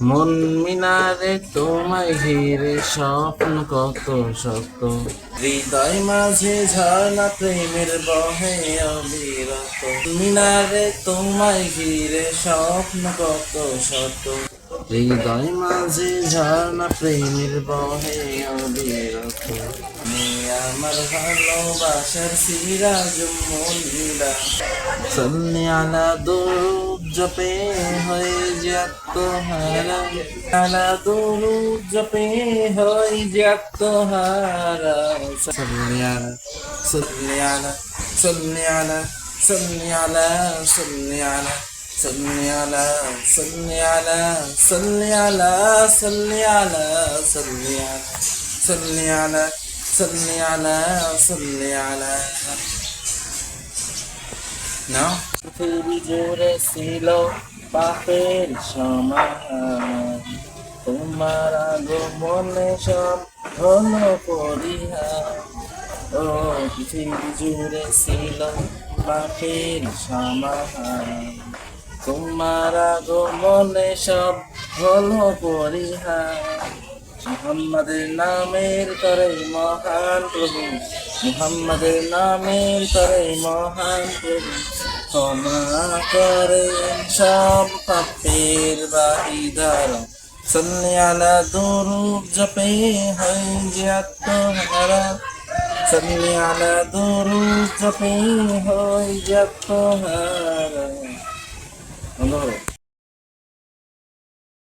মন মিনারে তোমায় ঘিরে স্বপ্ন কত শত, হৃদয় মাঝে ঝর্ণা প্রেমের বহে অবিরত। মিনারে তোমায় ঘিরে স্বপ্ন কত শত, হৃদয় মাঝে ঝর্ণা প্রেমের বহে অবিরত। আমার ভালোবাসার সিরাজ মনিরা, সন্নি আলা দুরুদ জপে হয়ে যে আত্মহারা, আলা দুরুদ জপে হয়ে যে আত্মহারা। সন্নি আলা, সন্নি আলা, সন্নি আলা, সন্নি আলা, সন্নি আলা, সন্নি আলা, সন্নি আলা, সন্নি আলা, সন্নি আলা, সন্নি আলা, সন্নি আলা, সন্নি আলা, সন্নি আলা। নাও পৃথিবী জুড়ে ছিল পাপের সমাহার, তোমার আগমনে সব হলো পরিহার। ও পৃথিবী জুড়ে ছিল পাপের সমাহার, তোমার আগমনে সব হলো পরিহার। মুহাম্মাদের নামের করে মহান প্রভু, মুহাম্মাদের নামের করে মহান প্রভু, ক্ষমা করেন সব পাপের বাহিদার। সাল্লি আলা দুরুদ জপে হয় যে আত্মহারা, সাল্লি আলা দুরুদ জপে হয় যে আত্মহারা।